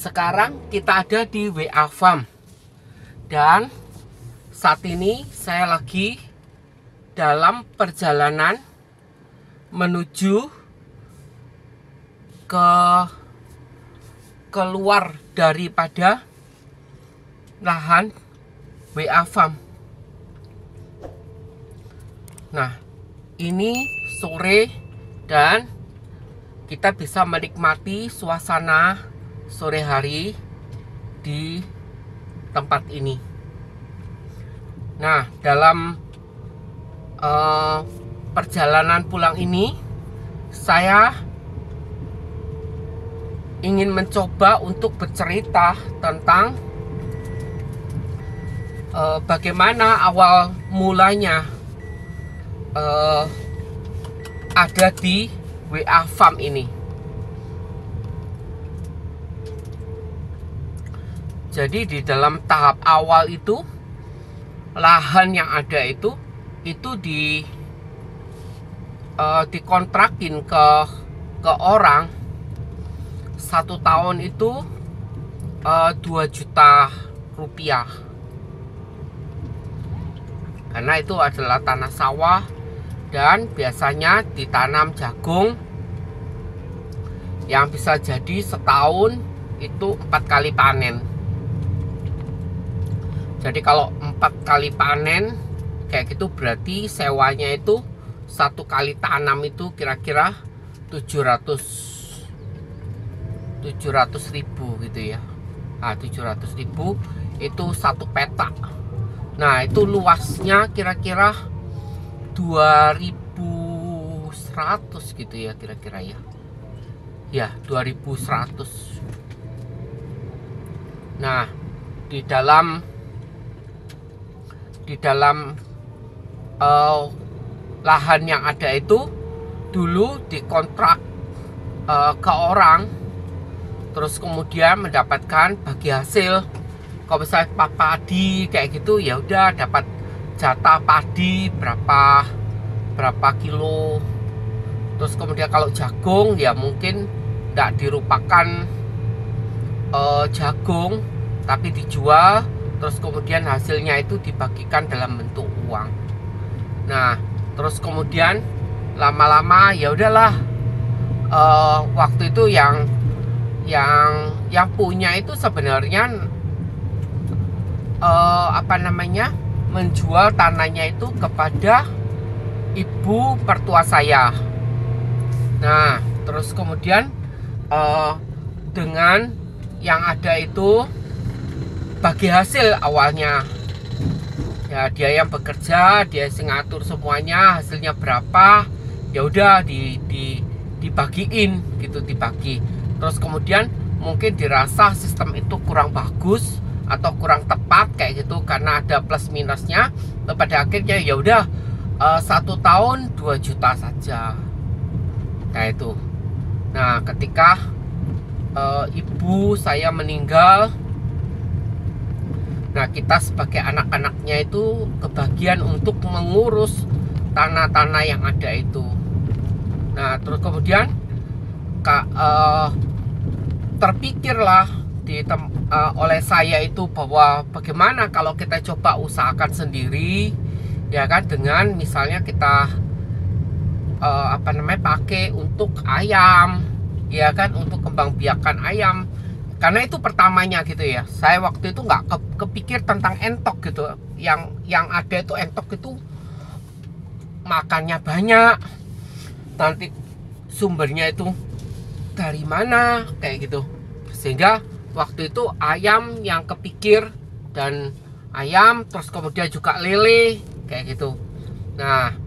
Sekarang kita ada di WA Farm. Dan saat ini saya lagi dalam perjalanan menuju ke keluar daripada lahan WA Farm. Nah, ini sore dan kita bisa menikmati suasana sore hari di tempat ini. Nah, dalam perjalanan pulang ini saya ingin mencoba untuk bercerita tentang bagaimana awal mulanya ada di WA Farm ini. Jadi di dalam tahap awal itu lahan yang ada itu dikontrakin ke orang 1 tahun itu 2 juta rupiah, karena itu adalah tanah sawah dan biasanya ditanam jagung yang bisa jadi setahun itu 4 kali panen. Jadi kalau 4 kali panen kayak gitu berarti sewanya itu 1 kali tanam itu kira-kira 700.000 gitu ya. Nah, 700.000 itu 1 petak. Nah, itu luasnya kira-kira 2100 gitu ya, kira-kira ya. Ya, 2100. Nah, di dalam lahan yang ada itu dulu dikontrak ke orang, terus kemudian mendapatkan bagi hasil. Kalau misalnya padi kayak gitu ya udah dapat jatah padi berapa kilo. Terus kemudian kalau jagung ya mungkin tidak dirupakan jagung tapi dijual. Terus kemudian hasilnya itu dibagikan dalam bentuk uang. Nah, terus kemudian lama-lama ya udahlah, waktu itu yang punya itu sebenarnya menjual tanahnya itu kepada ibu mertua saya. Nah, terus kemudian dengan yang ada itu bagi hasil awalnya ya, dia yang bekerja, dia yang ngatur semuanya, hasilnya berapa ya udah dibagiin gitu, dibagi. Terus kemudian mungkin dirasa sistem itu kurang bagus atau kurang tepat kayak gitu karena ada plus minusnya. Pada akhirnya ya udah 1 tahun 2 juta saja kayak itu. Nah, ketika ibu saya meninggal, nah kita sebagai anak-anaknya itu kebagian untuk mengurus tanah-tanah yang ada itu. Nah, terus kemudian terpikirlah oleh saya itu bahwa bagaimana kalau kita coba usahakan sendiri, ya kan, dengan misalnya kita pakai untuk ayam, ya kan, untuk kembang biakan ayam. Karena itu pertamanya gitu ya. Saya waktu itu nggak kepikir tentang entok gitu. Yang ada itu entok itu makannya banyak. Nanti sumbernya itu dari mana kayak gitu. Sehingga waktu itu ayam yang kepikir, dan ayam terus kemudian juga lele kayak gitu. Nah,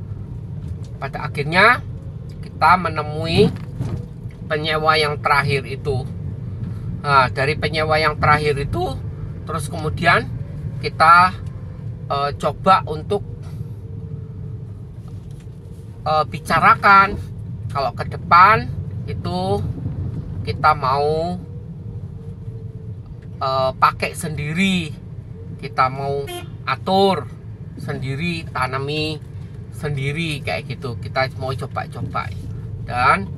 pada akhirnya kita menemui penyewa yang terakhir itu. Nah, dari penyewa yang terakhir itu terus kemudian kita coba untuk bicarakan kalau ke depan itu kita mau pakai sendiri, kita mau atur sendiri, tanami sendiri kayak gitu. Kita mau coba-coba dan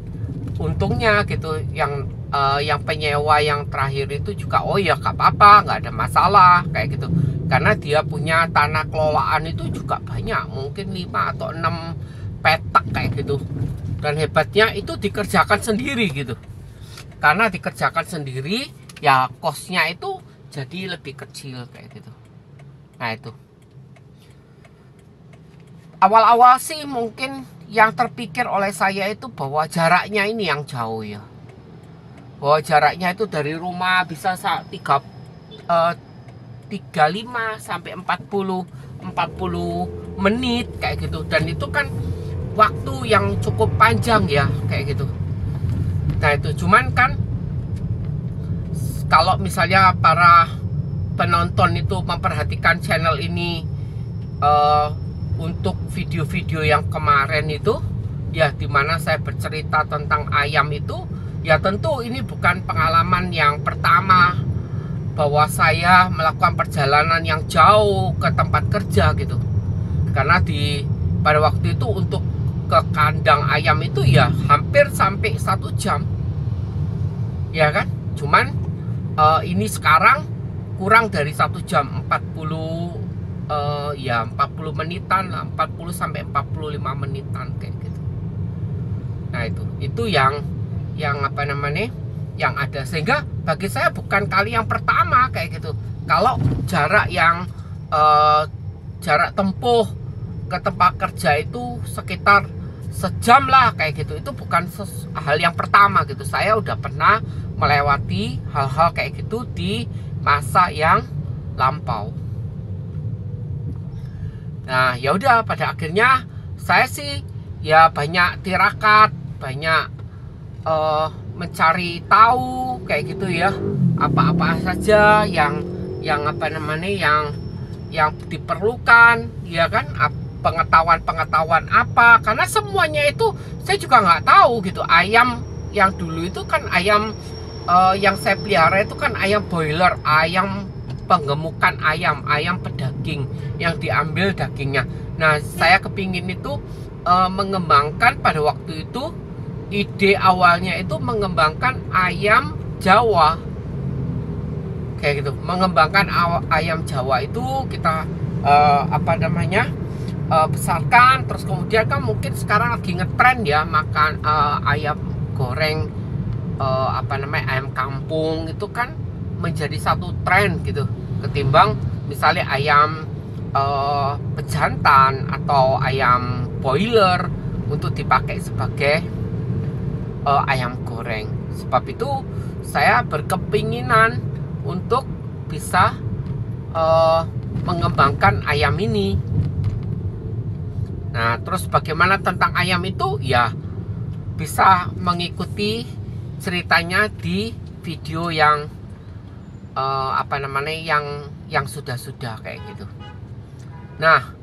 untungnya gitu, yang yang penyewa yang terakhir itu juga oh ya gak apa-apa, nggak ada masalah kayak gitu, karena dia punya tanah kelolaan itu juga banyak, mungkin 5 atau 6 petak kayak gitu. Dan hebatnya itu dikerjakan sendiri gitu, karena dikerjakan sendiri ya kosnya itu jadi lebih kecil kayak gitu. Nah itu awal-awal sih mungkin yang terpikir oleh saya itu bahwa jaraknya ini yang jauh ya, bahwa jaraknya itu dari rumah bisa 35 sampai 40 menit kayak gitu, dan itu kan waktu yang cukup panjang ya kayak gitu. Nah itu cuman kan kalau misalnya para penonton itu memperhatikan channel ini untuk video-video yang kemarin itu ya, dimana saya bercerita tentang ayam itu, ya tentu ini bukan pengalaman yang pertama bahwa saya melakukan perjalanan yang jauh ke tempat kerja gitu. Karena pada waktu itu untuk ke kandang ayam itu ya hampir sampai 1 jam ya kan. Cuman ini sekarang kurang dari 1 jam, 40 menitan, 40 sampai 45 menitan kayak gitu. Nah itu yang apa namanya, yang ada. Sehingga bagi saya bukan kali yang pertama kayak gitu. Kalau jarak yang jarak tempuh ke tempat kerja itu sekitar sejam lah kayak gitu, itu bukan hal yang pertama gitu. Saya udah pernah melewati hal-hal kayak gitu di masa yang lampau. Nah ya udah, pada akhirnya saya sih ya banyak tirakat, banyak mencari tahu kayak gitu ya, apa-apa saja yang apa namanya yang diperlukan ya kan, pengetahuan apa, karena semuanya itu saya juga nggak tahu gitu. Ayam yang dulu itu kan ayam yang saya pelihara itu kan ayam boiler, ayam penggemukan ayam pedaging yang diambil dagingnya. Nah saya kepingin itu mengembangkan, pada waktu itu ide awalnya itu mengembangkan ayam Jawa kayak gitu, mengembangkan ayam Jawa itu kita apa namanya besarkan, terus kemudian kan mungkin sekarang lagi ngetren ya makan ayam goreng, apa namanya, ayam kampung itu kan menjadi satu tren gitu, ketimbang misalnya ayam pejantan atau ayam boiler untuk dipakai sebagai ayam goreng. Sebab itu saya berkepinginan untuk bisa mengembangkan ayam ini. Nah terus bagaimana tentang ayam itu ya, bisa mengikuti ceritanya di video yang apa namanya yang sudah ke gitu. Nah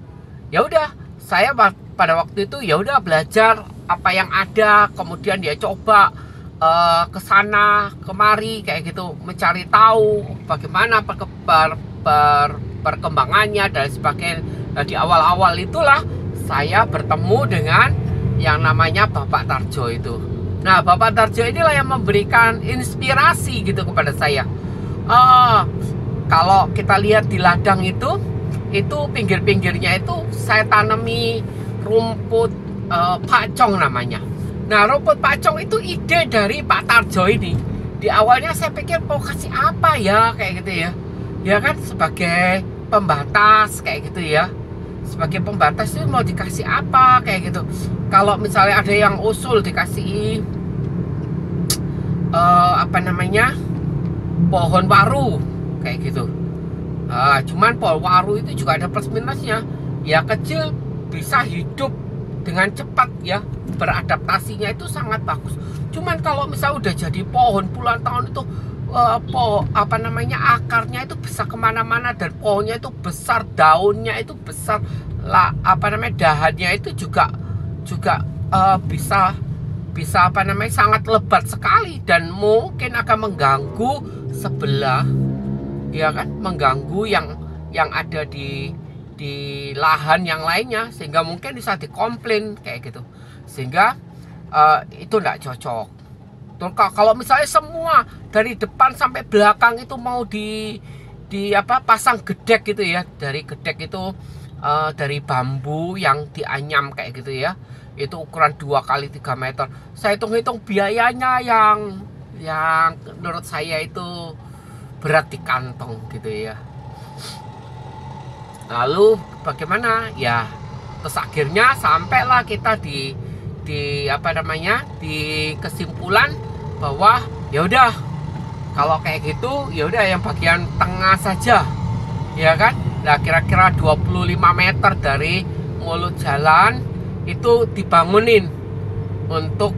ya udah, saya pada waktu itu ya udah belajar apa yang ada, kemudian dia coba ke sana kemari kayak gitu, mencari tahu bagaimana perkembangannya dan sebagainya. Nah, di awal-awal itulah saya bertemu dengan yang namanya Bapak Tarjo itu. Nah Bapak Tarjo inilah yang memberikan inspirasi gitu kepada saya. Kalau kita lihat di ladang itu pinggir-pinggirnya itu saya tanami rumput pacong namanya. Nah rumput pacong itu ide dari Pak Tarjo ini. Di awalnya saya pikir mau kasih apa ya kayak gitu ya, ya kan sebagai pembatas kayak gitu ya, sebagai pembatas itu mau dikasih apa kayak gitu. Kalau misalnya ada yang usul dikasih apa namanya, pohon waru kayak gitu. Cuman pohon waru itu juga ada plus minusnya ya, kecil bisa hidup dengan cepat ya, beradaptasinya itu sangat bagus. Cuman kalau misal udah jadi pohon puluhan tahun itu apa namanya, akarnya itu bisa kemana-mana, dan pohonnya itu besar, daunnya itu besar lah, apa namanya, dahannya itu juga bisa apa namanya, sangat lebat sekali, dan mungkin akan mengganggu sebelah ya kan, mengganggu yang ada di lahan yang lainnya, sehingga mungkin bisa dikomplain kayak gitu, sehingga itu enggak cocok. Kalau misalnya semua dari depan sampai belakang itu mau pasang gedek gitu ya, dari gedek itu dari bambu yang dianyam kayak gitu ya, itu ukuran 2 kali 3 meter. Saya hitung-hitung biayanya yang menurut saya itu berat di kantong gitu ya. Lalu bagaimana ya, terus akhirnya sampailah kita di kesimpulan bahwa ya udah, kalau kayak gitu ya udah yang bagian tengah saja ya kan. Nah, kira-kira 25 meter dari mulut jalan itu dibangunin untuk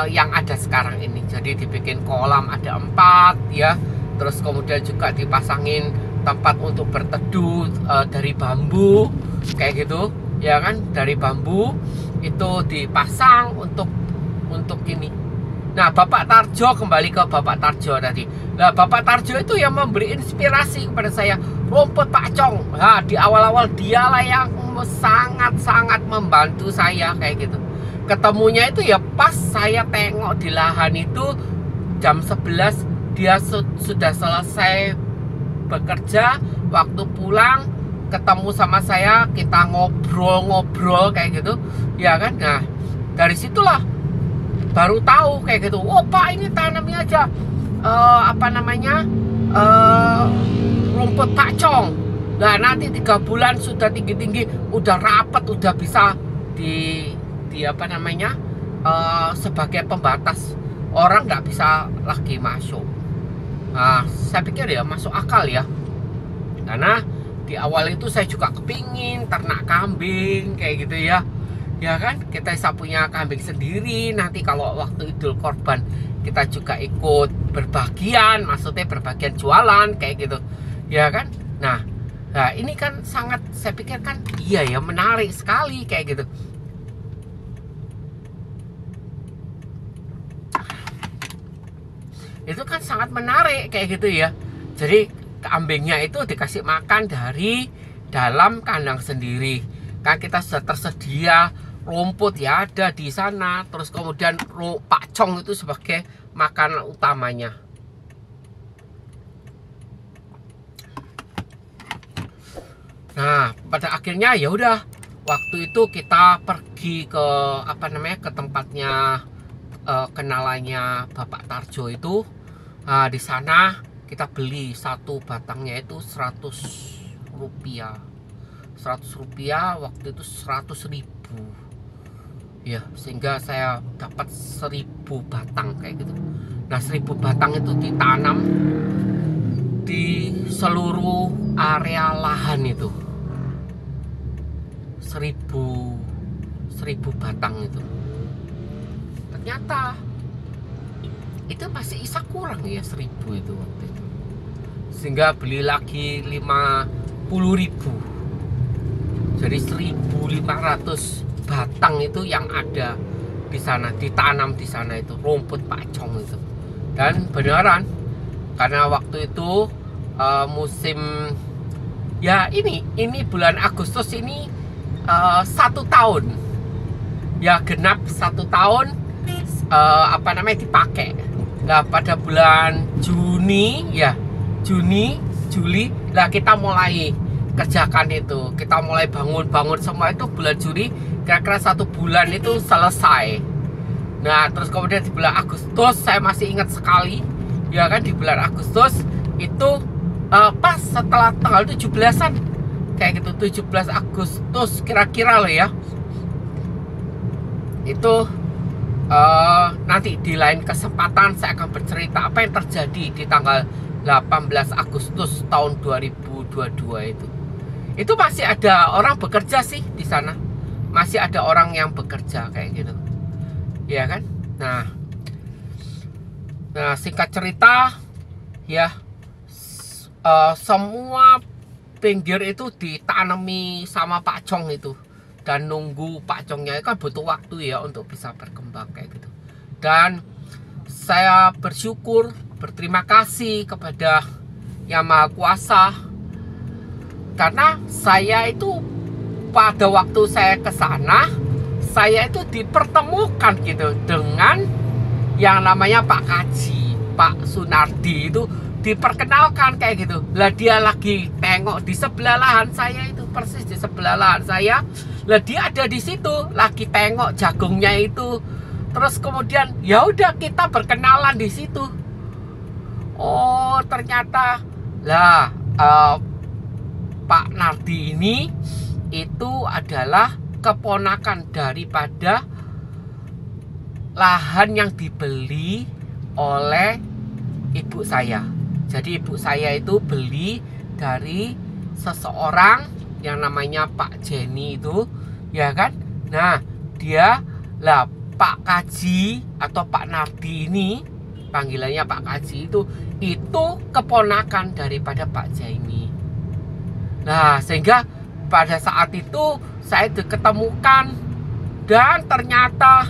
yang ada sekarang ini. Jadi dibikin kolam ada 4 ya, terus kemudian juga dipasangin tempat untuk berteduh dari bambu kayak gitu ya kan, dari bambu itu dipasang untuk ini. Nah, Bapak Tarjo, kembali ke Bapak Tarjo tadi. Nah, Bapak Tarjo itu yang memberi inspirasi kepada saya, rumput pakcong. Nah, di awal-awal dialah yang sangat-sangat membantu saya kayak gitu. Ketemunya itu ya pas saya tengok di lahan itu jam 11 dia sudah selesai bekerja. Waktu pulang ketemu sama saya, kita ngobrol-ngobrol kayak gitu ya kan. Nah, dari situlah baru tahu kayak gitu, oh Pak, ini tanamnya aja rumput pakcong. Nah, nanti 3 bulan sudah tinggi-tinggi, udah rapet, udah bisa sebagai pembatas, orang nggak bisa lagi masuk. Nah, saya pikir ya masuk akal ya, karena di awal itu saya juga kepingin ternak kambing kayak gitu ya kan. Kita bisa punya kambing sendiri, nanti kalau waktu Idul Korban kita juga ikut berbagian, maksudnya berbagian jualan kayak gitu ya kan. Nah ini kan sangat, saya pikir kan iya ya, menarik sekali kayak gitu. Itu kan sangat menarik kayak gitu ya. Jadi kambingnya itu dikasih makan dari dalam kandang sendiri kan, kita sudah tersedia rumput ya ada di sana, terus kemudian pakcong itu sebagai makanan utamanya. Nah, pada akhirnya ya udah, waktu itu kita pergi ke ke tempatnya kenalannya Bapak Tarjo itu. Nah, di sana kita beli satu batangnya itu 100 rupiah. 100 rupiah waktu itu 100.000 ya, sehingga saya dapat 1000 batang kayak gitu. Nah, 1000 batang itu ditanam di seluruh area lahan itu. 1000 batang itu. Ternyata itu masih bisa kurang ya, 1000 itu waktu itu, sehingga beli lagi 50.000. Jadi 1500 batang itu yang ada di sana, ditanam di sana itu rumput pakcong itu. Dan beneran, karena waktu itu musim ya, ini bulan Agustus ini 1 tahun ya, genap 1 tahun dipakai. Nah, pada bulan Juni ya, Juli lah kita mulai kerjakan itu, kita mulai bangun semua itu bulan Juli, kira-kira 1 bulan itu selesai. Nah, terus kemudian di bulan Agustus saya masih ingat sekali ya kan, di bulan Agustus itu pas setelah tanggal 17-an kayak gitu, 17 Agustus kira-kira loh ya. Itu nanti di lain kesempatan saya akan bercerita apa yang terjadi di tanggal 18 Agustus tahun 2022 itu. Itu masih ada orang bekerja sih di sana. Masih ada orang yang bekerja kayak gitu. Ya kan? Nah, singkat cerita ya, semua pinggir itu ditanami sama pakcong itu. Dan nunggu pakcongnya kan butuh waktu ya untuk bisa berkembang kayak gitu. Dan saya berterima kasih kepada Yang Maha Kuasa, karena saya itu pada waktu saya ke sana, saya itu dipertemukan gitu dengan yang namanya Pak Kaji, Pak Sunardi itu diperkenalkan kayak gitu. Lah dia lagi tengok di sebelah lahan saya itu, persis di sebelah lahan saya. Lah dia ada di situ lagi tengok jagungnya itu. Terus kemudian ya udah kita berkenalan di situ. Oh ternyata lah Pak Nardi ini itu adalah keponakan daripada lahan yang dibeli oleh ibu saya. Jadi ibu saya itu beli dari seseorang yang namanya Pak Jenny itu, ya kan? Nah, dia lah Pak Kaji atau Pak Nardi ini, panggilannya Pak Kaji itu keponakan daripada Pak Jenny. Nah, sehingga pada saat itu saya diketemukan dan ternyata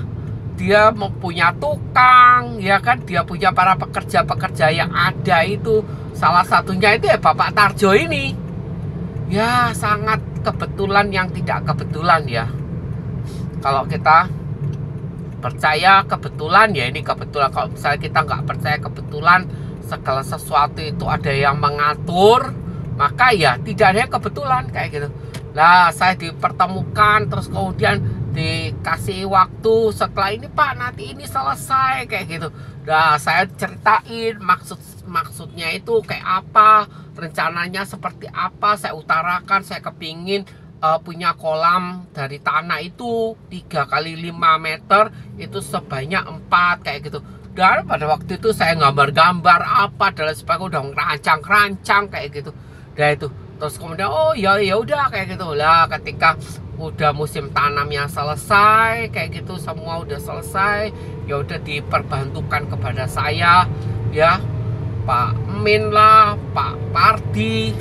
dia mempunyai tukang, ya kan, dia punya para pekerja-pekerja yang ada itu, salah satunya itu ya Bapak Tarjo ini. Ya sangat kebetulan yang tidak kebetulan ya. Kalau kita percaya kebetulan ya ini kebetulan. Kalau misalnya kita nggak percaya kebetulan, segala sesuatu itu ada yang mengatur, maka ya tidak ada yang kebetulan kayak gitu. Lah saya dipertemukan, terus kemudian dikasih waktu setelah ini Pak nanti ini selesai kayak gitu. Nah saya ceritain maksudnya itu kayak apa, rencananya seperti apa, saya utarakan. Saya kepingin punya kolam dari tanah itu 3 kali 5 meter itu sebanyak 4 kayak gitu. Dan pada waktu itu saya gambar-gambar apa dan sebagainya, udah ngerancang kayak gitu. Dan itu terus kemudian oh ya udah kayak gitu lah. Ketika udah musim tanamnya selesai kayak gitu, semua udah selesai, ya udah diperbantukan kepada saya ya, Pak Min lah, Pak Pardi,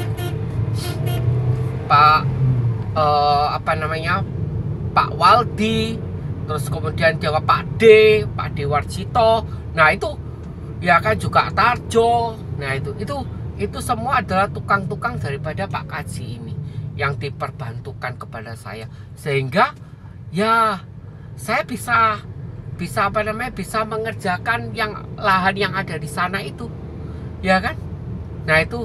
Pak apa namanya, Pak Waldi, terus kemudian juga Pak D Warjito. Nah itu ya kan juga Tarjo. Nah itu semua adalah tukang-tukang daripada Pak Kaji ini yang diperbantukan kepada saya, sehingga ya saya bisa apa namanya, bisa mengerjakan yang lahan yang ada di sana itu, ya kan. Nah itu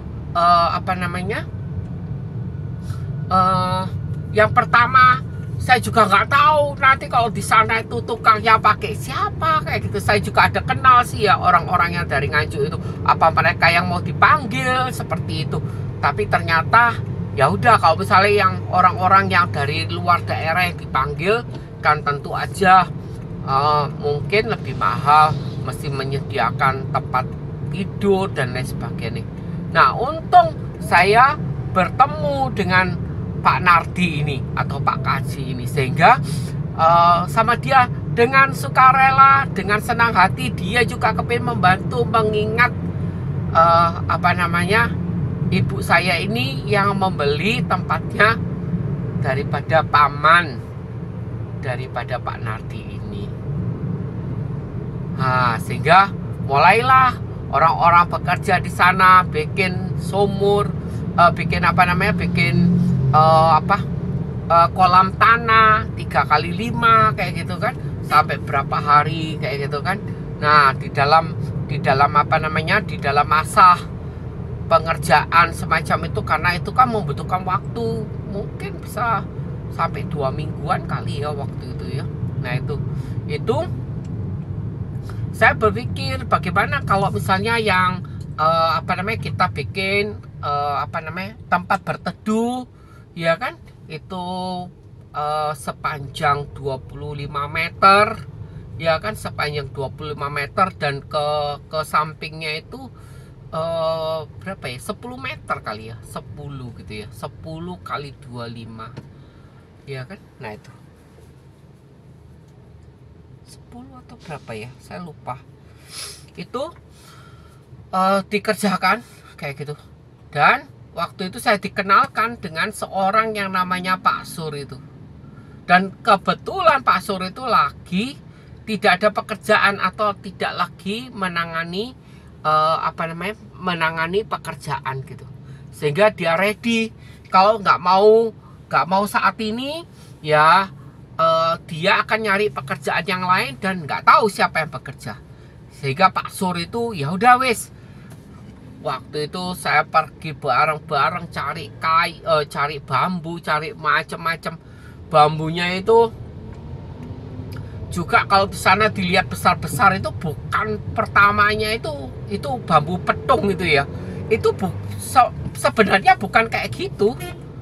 apa namanya, yang pertama saya juga nggak tahu nanti kalau di sana itu tukangnya pakai siapa kayak gitu. Saya juga ada kenal sih ya orang-orang yang dari Nganjuk itu, apa mereka yang mau dipanggil seperti itu. Tapi ternyata ya udah, kalau misalnya yang orang-orang yang dari luar daerah yang dipanggil kan tentu aja mungkin lebih mahal, mesti menyediakan tempat tidur dan lain sebagainya. Nah untung saya bertemu dengan Pak Nardi ini atau Pak Kaji ini, sehingga sama dia dengan sukarela, dengan senang hati, dia juga kepingin membantu, mengingat apa namanya, ibu saya ini yang membeli tempatnya daripada paman daripada Pak Nardi ini. Nah, sehingga mulailah orang-orang bekerja di sana, bikin sumur, bikin apa namanya, bikin kolam tanah 3 kali 5 kayak gitu kan, sampai berapa hari kayak gitu kan. Nah di dalam apa namanya, di dalam masa pengerjaan semacam itu, karena itu kan membutuhkan waktu, mungkin bisa sampai 2 mingguan kali ya waktu itu ya. Nah itu saya berpikir bagaimana kalau misalnya yang apa namanya, kita bikin apa namanya, tempat berteduh, ya kan, itu sepanjang 25 meter, ya kan, sepanjang 25 meter, dan ke sampingnya itu berapa ya, 10 meter kali ya, 10 gitu ya, 10 kali 25, ya kan. Nah itu 10 atau berapa ya, saya lupa. Itu dikerjakan kayak gitu. Dan waktu itu saya dikenalkan dengan seorang yang namanya Pak Sur itu. Dan kebetulan Pak Sur itu lagi tidak ada pekerjaan atau tidak lagi menangani apa namanya, menangani pekerjaan gitu. Sehingga dia ready, kalau nggak mau saat ini ya dia akan nyari pekerjaan yang lain dan nggak tahu siapa yang bekerja. Sehingga Pak Sur itu ya udah wis, waktu itu saya pergi bareng-bareng cari cari bambu, cari macam-macam. Bambunya itu juga kalau di sana dilihat besar-besar itu bukan pertamanya itu bambu petung itu ya. Itu sebenarnya bukan kayak gitu.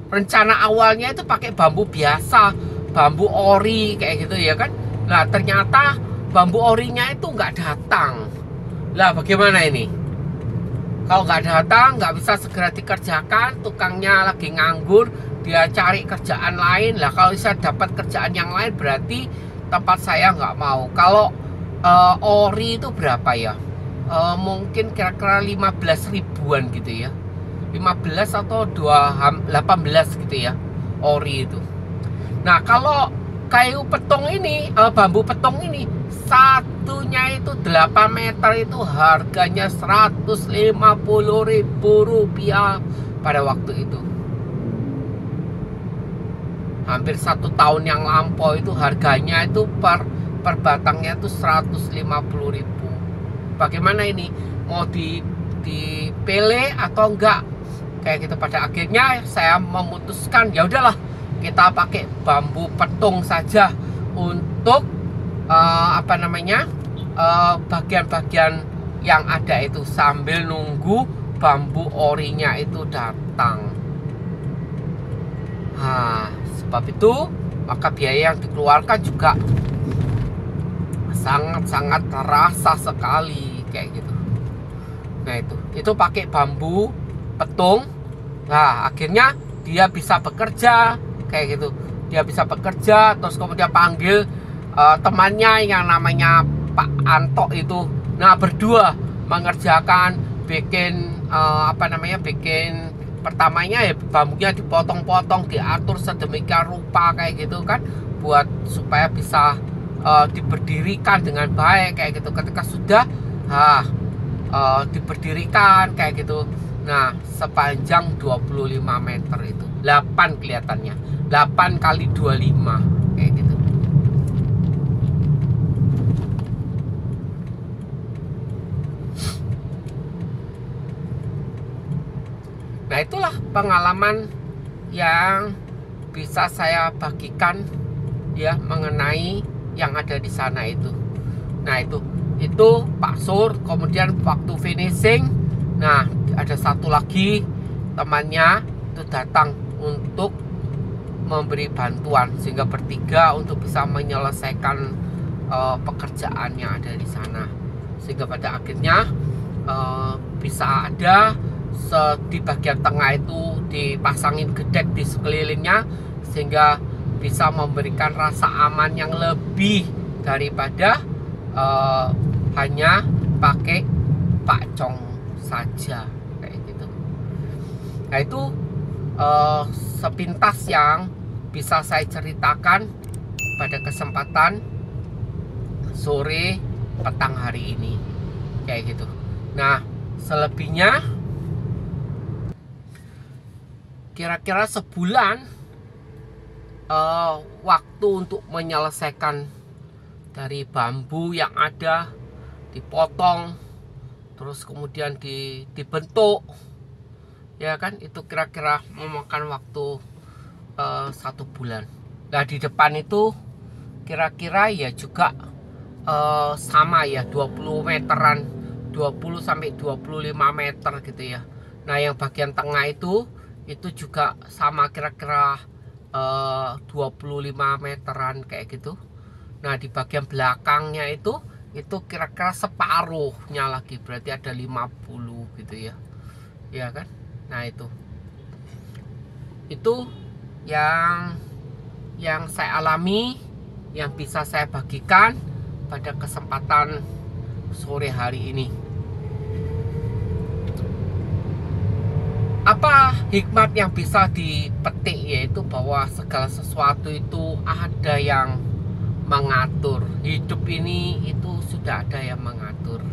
Rencana awalnya itu pakai bambu biasa, bambu ori kayak gitu ya kan. Nah ternyata bambu orinya itu nggak datang. Lah bagaimana ini? Kalau nggak datang, nggak bisa segera dikerjakan, tukangnya lagi nganggur, dia cari kerjaan lain. Lah kalau bisa dapat kerjaan yang lain berarti tempat saya nggak mau. Kalau ori itu berapa ya? Mungkin kira-kira 15 ribuan gitu ya. 15 atau 18 gitu ya, ori itu. Nah kalau kayu petung ini, bambu petung ini, satunya itu 8 meter itu harganya Rp150.000 pada waktu itu. Hampir 1 tahun yang lampau itu harganya itu per batangnya itu 150.000. Bagaimana ini? Mau dipele atau enggak? Kayak gitu. Pada akhirnya saya memutuskan ya udahlah, kita pakai bambu petung saja untuk bagian-bagian yang ada itu, sambil nunggu bambu orinya itu datang. Nah, sebab itu maka biaya yang dikeluarkan juga sangat-sangat terasa sekali kayak gitu. Nah itu pakai bambu petung. Nah akhirnya dia bisa bekerja kayak gitu. Dia bisa bekerja, terus kemudian panggil temannya yang namanya Pak Anto itu. Nah berdua mengerjakan bikin bikin pertamanya ya bambunya dipotong-potong, diatur sedemikian rupa kayak gitu kan, buat supaya bisa diberdirikan dengan baik kayak gitu. Ketika sudah diberdirikan kayak gitu, nah sepanjang 25 meter itu 8 kelihatannya, 8 kali 25 kayak gitu. Nah itulah pengalaman yang bisa saya bagikan ya mengenai yang ada di sana itu. Nah itu Pak Sur. Kemudian waktu finishing, nah ada satu lagi temannya itu datang untuk memberi bantuan, sehingga bertiga untuk bisa menyelesaikan pekerjaan yang ada di sana, sehingga pada akhirnya bisa ada di bagian tengah itu dipasangin gedek di sekelilingnya, sehingga bisa memberikan rasa aman yang lebih daripada hanya pakai pacong saja kayak gitu. Nah itu sepintas yang bisa saya ceritakan pada kesempatan sore petang hari ini kayak gitu. Nah selebihnya kira-kira sebulan waktu untuk menyelesaikan dari bambu yang ada, dipotong, terus kemudian dibentuk ya kan, itu kira-kira memakan waktu 1 bulan. Nah di depan itu kira-kira ya juga sama ya, 20 meteran, 20 sampai 25 meter gitu ya. Nah yang bagian tengah itu juga sama, kira-kira 25 meteran kayak gitu. Nah di bagian belakangnya itu kira-kira separuhnya lagi, berarti ada 50 gitu ya, ya kan. Nah itu yang saya alami, yang bisa saya bagikan pada kesempatan sore hari ini. Apa hikmat yang bisa dipetik, yaitu bahwa segala sesuatu itu ada yang mengatur. Hidup ini itu sudah ada yang mengatur,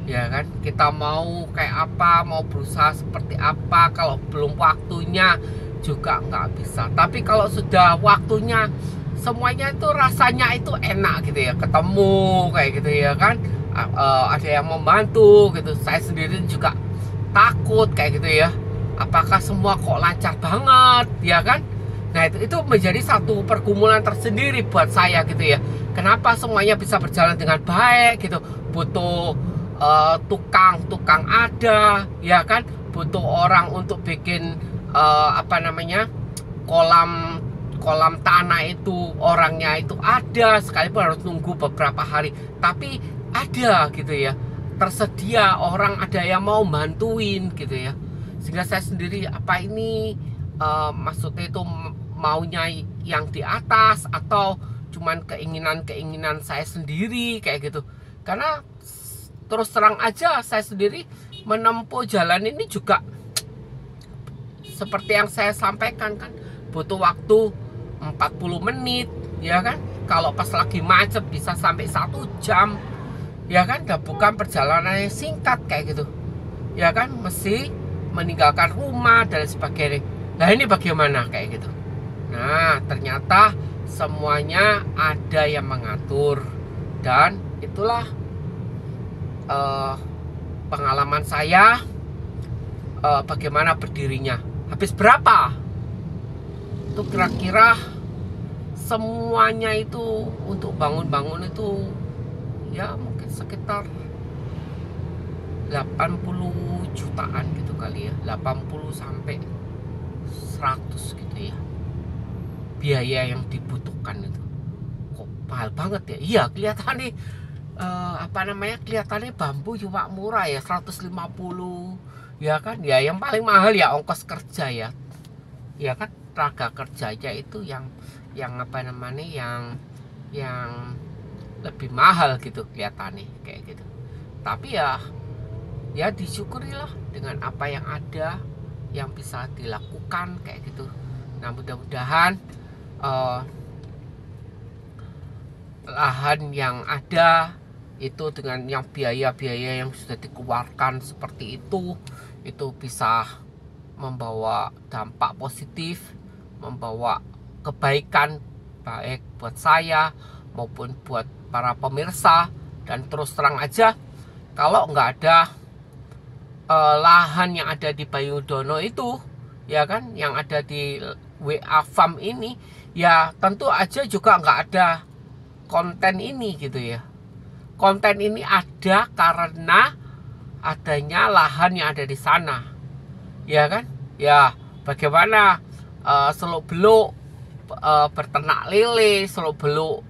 ya kan. Kita mau kayak apa, mau berusaha seperti apa, kalau belum waktunya juga nggak bisa. Tapi kalau sudah waktunya, semuanya itu rasanya itu enak gitu ya, ketemu kayak gitu ya kan. ada yang membantu gitu. Saya sendiri juga takut kayak gitu ya, apakah semua kok lancar banget ya kan. Nah itu menjadi satu pergumulan tersendiri buat saya gitu ya, kenapa semuanya bisa berjalan dengan baik gitu. Butuh tukang ada ya kan, butuh orang untuk bikin apa namanya, kolam tanah itu orangnya itu ada, sekalipun harus nunggu beberapa hari, tapi ada gitu ya, tersedia orang, ada yang mau bantuin gitu ya. Sehingga saya sendiri, apa ini maksudnya itu maunya yang di atas atau cuman keinginan saya sendiri kayak gitu. Karena terus terang aja saya sendiri menempuh jalan ini juga seperti yang saya sampaikan kan, butuh waktu 40 menit ya kan. Kalau pas lagi macet bisa sampai 1 jam ya kan, dan bukan perjalanan yang singkat kayak gitu ya kan, mesti meninggalkan rumah dan sebagainya. Nah ini bagaimana kayak gitu. Nah ternyata semuanya ada yang mengatur, dan itulah pengalaman saya bagaimana berdirinya. Habis berapa itu kira-kira semuanya itu untuk bangun-bangun itu ya mungkin sekitar 80 jutaan gitu kali ya, 80 sampai 100 gitu ya, biaya yang dibutuhkan itu. Kok mahal banget ya? Iya kelihatannya apa namanya, kelihatannya bambu cuma murah ya, 150 ya kan. Ya yang paling mahal ya ongkos kerja ya kan, tenaga kerjanya itu yang apa namanya, yang lebih mahal gitu kelihatannya kayak gitu. Tapi ya disyukurilah dengan apa yang ada, yang bisa dilakukan kayak gitu. Nah mudah-mudahan lahan yang ada itu dengan yang biaya-biaya yang sudah dikeluarkan seperti itu bisa membawa dampak positif, membawa kebaikan baik buat saya maupun buat para pemirsa. Dan terus terang aja, kalau nggak ada lahan yang ada di Bayudono itu ya kan, yang ada di WA Farm ini, ya tentu aja juga nggak ada konten ini gitu ya. Konten ini ada karena adanya lahan yang ada di sana ya kan. Ya bagaimana Seluk-Beluk berternak lele, Seluk-Beluk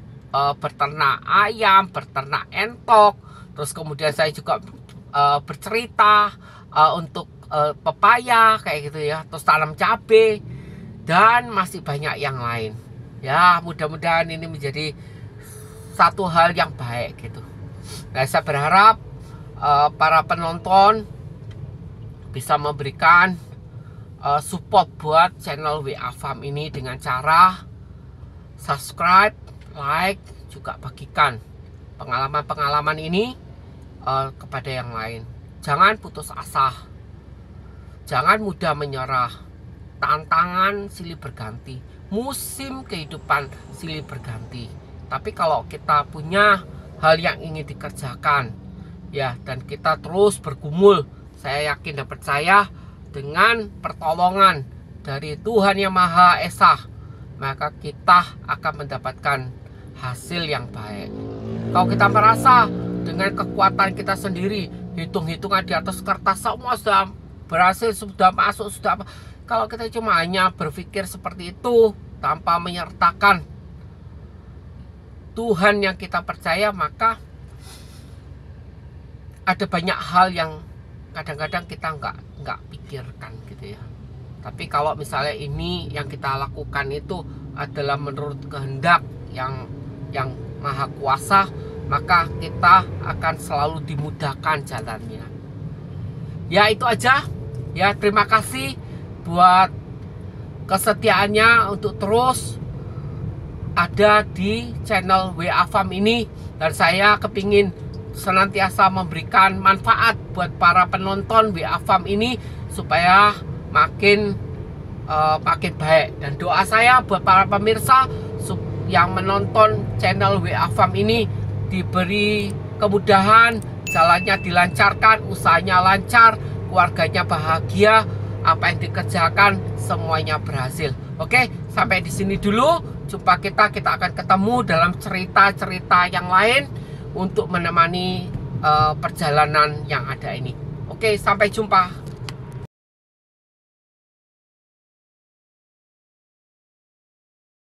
berternak ayam, berternak entok. Terus kemudian saya juga bercerita untuk pepaya kayak gitu ya, terus tanam cabai dan masih banyak yang lain ya. Mudah-mudahan ini menjadi satu hal yang baik gitu. Nah saya berharap para penonton bisa memberikan support buat channel WA Farm ini dengan cara subscribe, like, juga bagikan pengalaman-pengalaman ini kepada yang lain. Jangan putus asa, jangan mudah menyerah. Tantangan silih berganti, musim kehidupan silih berganti. Tapi kalau kita punya hal yang ingin dikerjakan ya, dan kita terus bergumul, saya yakin dan percaya dengan pertolongan dari Tuhan Yang Maha Esa, maka kita akan mendapatkan hasil yang baik. Kalau kita merasa dengan kekuatan kita sendiri, hitung-hitungan di atas kertas semua sudah berhasil, sudah masuk, sudah apa. Kalau kita cuma hanya berpikir seperti itu tanpa menyertakan Tuhan yang kita percaya, maka ada banyak hal yang kadang-kadang kita nggak pikirkan gitu ya. Tapi kalau misalnya ini yang kita lakukan itu adalah menurut kehendak yang maha kuasa, maka kita akan selalu dimudahkan jalannya. Ya itu aja ya, terima kasih buat kesetiaannya untuk terus ada di channel WA Farm ini. Dan saya kepingin senantiasa memberikan manfaat buat para penonton WA Farm ini supaya makin baik. Dan doa saya buat para pemirsa yang menonton channel WA Farm ini diberi kemudahan, jalannya dilancarkan, usahanya lancar, keluarganya bahagia, apa yang dikerjakan semuanya berhasil. Oke, sampai di sini dulu. Jumpa kita akan ketemu dalam cerita-cerita yang lain untuk menemani perjalanan yang ada ini. Oke, sampai jumpa.